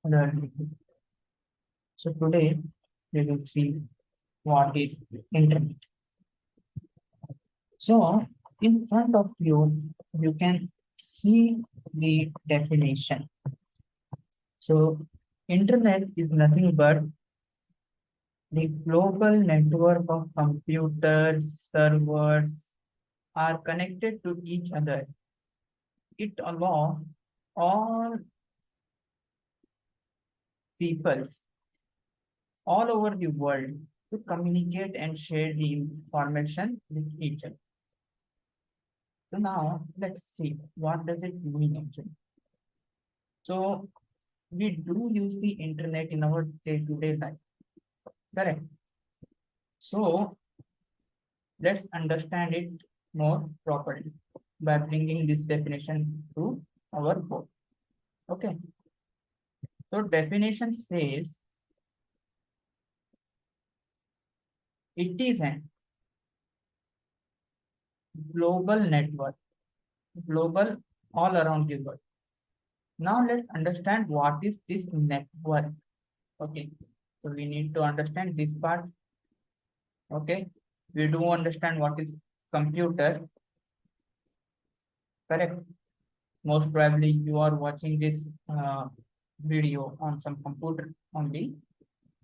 learning. So today we will see what is internet. So in front of you, you can see the definition. So internet is nothing but the global network of computers, servers are connected to each other. It allows all peoples all over the world to communicate and share the information with each other. So now let's see what does it mean actually. So we do use the internet in our day-to-day life, correct? So let's understand it more properly by bringing this definition to our board. Okay. So definition says it is an global network, global all around the world. Now let's understand what is this network. Okay. So we need to understand this part. Okay. We do understand what is computer, correct? Most probably you are watching this video on some computer only.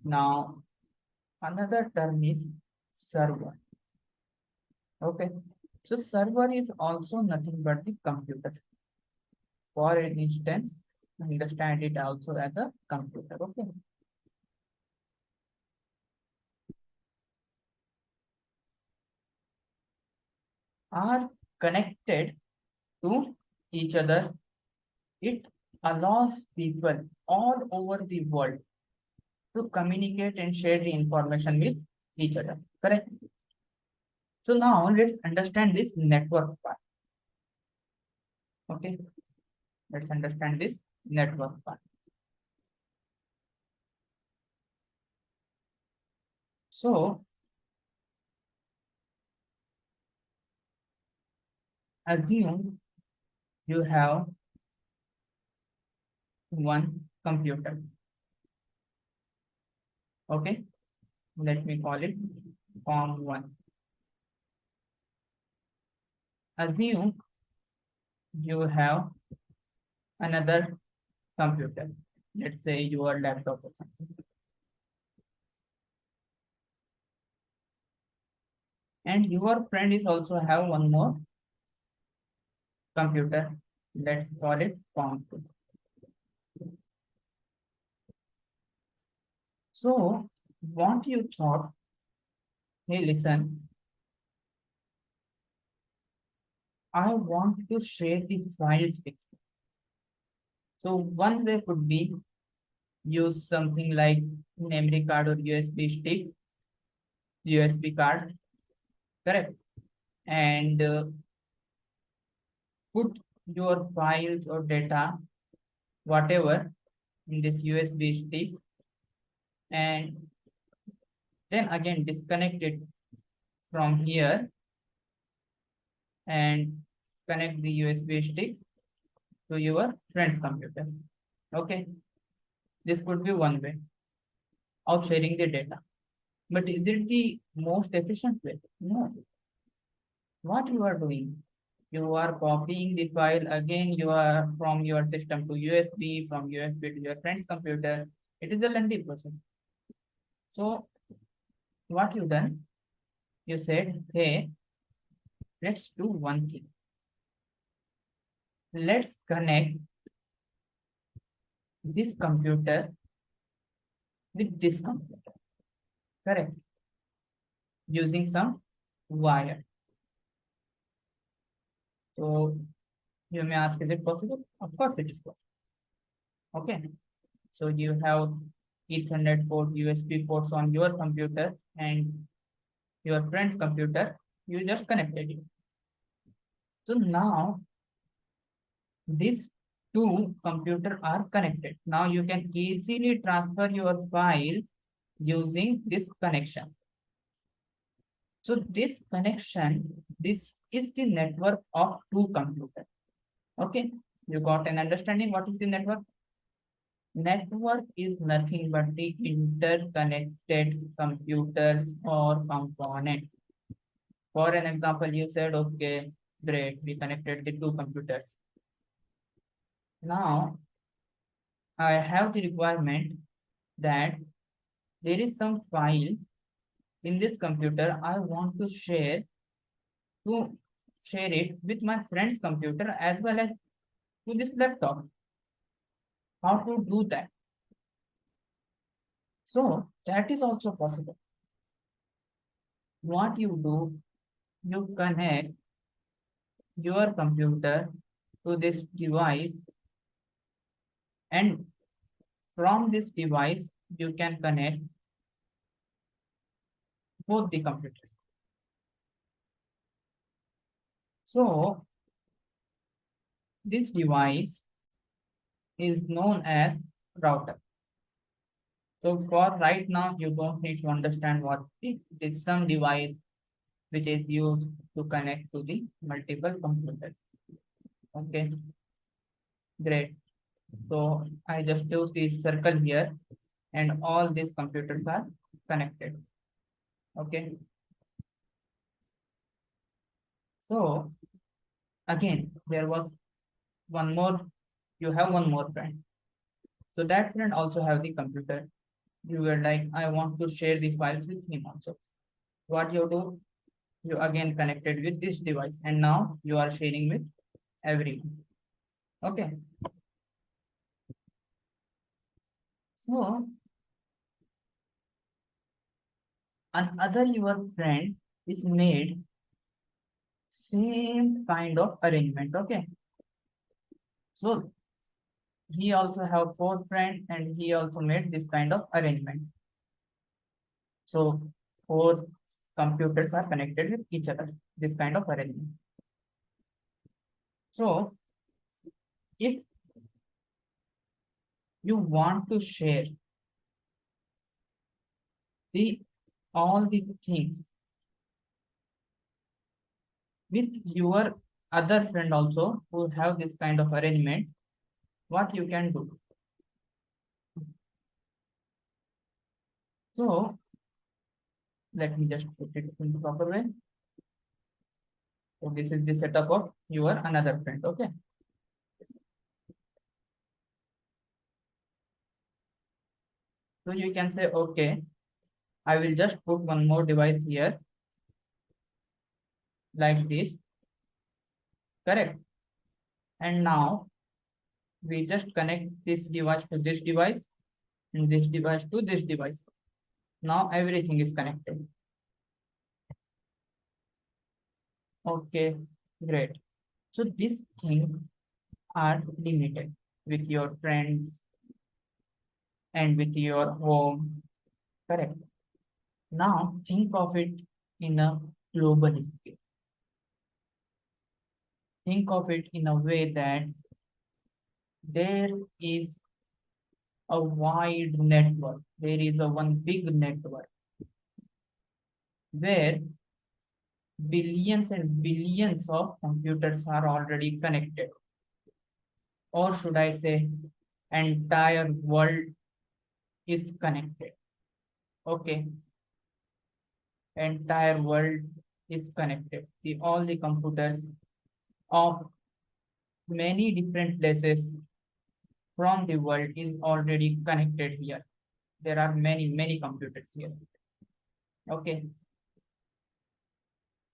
Now another term is server. Okay. So server is also nothing but the computer. For instance, understand it also as a computer. Okay. Are connected to each other. It allows people all over the world to communicate and share the information with each other. Correct? So now let's understand this network part. Okay. Let's understand this network part. So assume you have one computer. Okay. Let me call it form one. Assume you have another computer. Let's say your laptop or something. And your friend is also have one more computer. Let's call it form two. So what you thought, hey listen, I want to share the files with you. So one way could be use something like memory card or USB stick, USB card, correct? And put your files or data, whatever, in this USB stick, and then again disconnect it from here and connect the USB stick to your friend's computer. Okay, this could be one way of sharing the data. But is it the most efficient way? No. What you are doing? You are copying the file again. You are from your system to USB, from USB to your friend's computer. It is a lengthy process. So what you done? You said, hey, let's do one thing. Let's connect this computer with this computer. Correct. Using some wire. So you may ask, is it possible? Of course it is possible. Okay. So you have Ethernet port, USB ports on your computer and your friend's computer. You just connected it. So now these two computers are connected. Now you can easily transfer your file using this connection. So this connection, this is the network of two computers. Okay, you got an understanding what is the network? Network is nothing but the interconnected computers or component. For an example, you said, okay, great, we connected the two computers. Now, I have the requirement that there is some file in this computer I want to share it with my friend's computer as well as to this laptop. How to do that? So that is also possible. What you do, you connect your computer to this device, and from this device you can connect both the computers. So this device is known as router. So for right now, you don't need to understand what is. It is some device which is used to connect to the multiple computers. Okay, great. So I just use the circle here and all these computers are connected. Okay, so again, there was one more, you have one more friend. So that friend also have the computer. You were like, I want to share the files with him also. What you do, you again connected with this device and now you are sharing with everyone. Okay, so another your friend is made same kind of arrangement. Okay, so he also have four friends and he also made this kind of arrangement. So four computers are connected with each other, this kind of arrangement. So if you want to share the all the things with your other friend also who have this kind of arrangement, what you can do? So let me just put it in the proper way. So this is the setup of your another friend. Okay, so you can say, okay, I will just put one more device here like this, correct? And now we just connect this device to this device and this device to this device. Now everything is connected. Okay, great. So these things are limited with your friends and with your home, correct? Now think of it in a global scale. Think of it in a way that there is a wide network. There is a one big network where billions and billions of computers are already connected. Or should I say, entire world is connected. Okay, entire world is connected. All the computers of many different places from the world is already connected here. There are many computers here. Okay,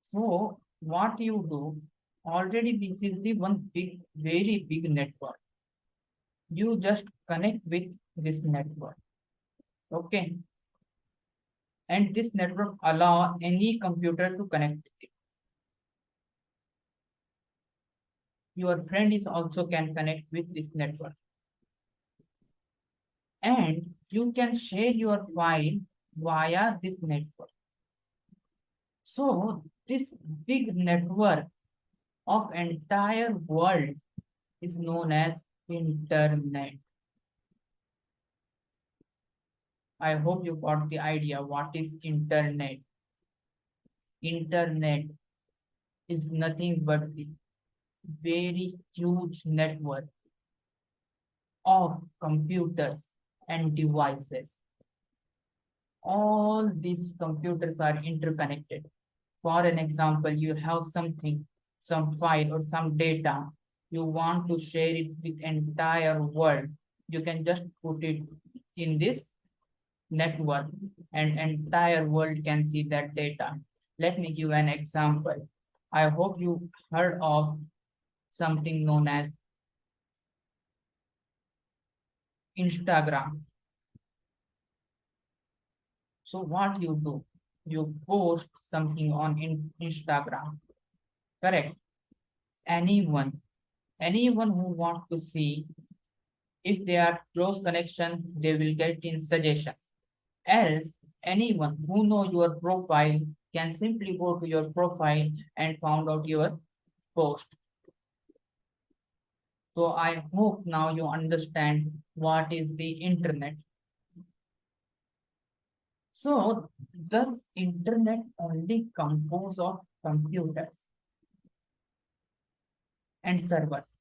so what you do, already this is the one big, very big network. You just connect with this network. Okay, and this network allow any computer to connect with it. Your friend is also can connect with this network, and you can share your file via this network. So this big network of entire world is known as internet. I hope you got the idea what is internet. Internet is nothing but the very huge network of computers and devices. All these computers are interconnected. For an example, you have something, some file or some data, you want to share it with entire world. You can just put it in this network and entire world can see that data. Let me give an example. I hope you heard of something known as Instagram. So what you do, you post something on Instagram, correct? Anyone, anyone who want to see, if they are close connection, they will get in suggestions. Else, anyone who know your profile can simply go to your profile and found out your post. So I hope now you understand what is the internet. So does internet only compose of computers and servers?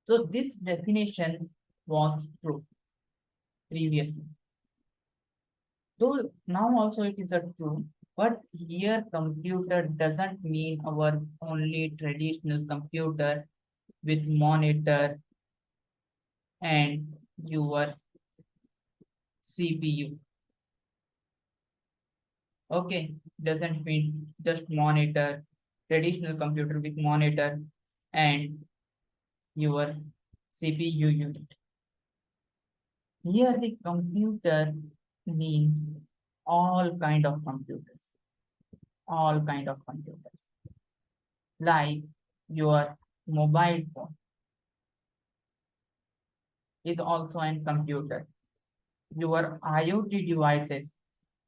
So this definition was true previously. Though now also it is a true, but here computer doesn't mean our only traditional computer with monitor and your CPU. Okay, doesn't mean just monitor, traditional computer with monitor and your CPU unit. Here the computer means all kind of computers, all kind of computers, like your mobile phone is also an computer. Your IoT devices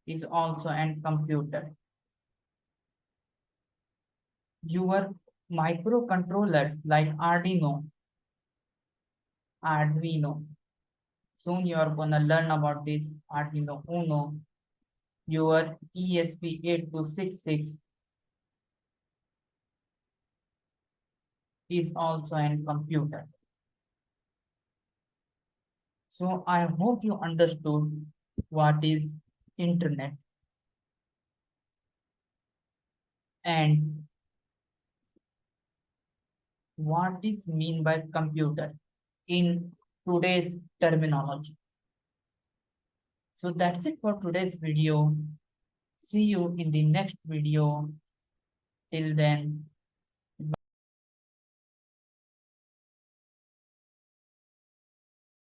is also an computer. Your microcontrollers like Arduino. Soon you are gonna learn about this Arduino Uno. Your ESP8266 is also an computer. So I hope you understood what is internet and what is mean by computer in today's terminology. So that's it for today's video. See you in the next video. Till then,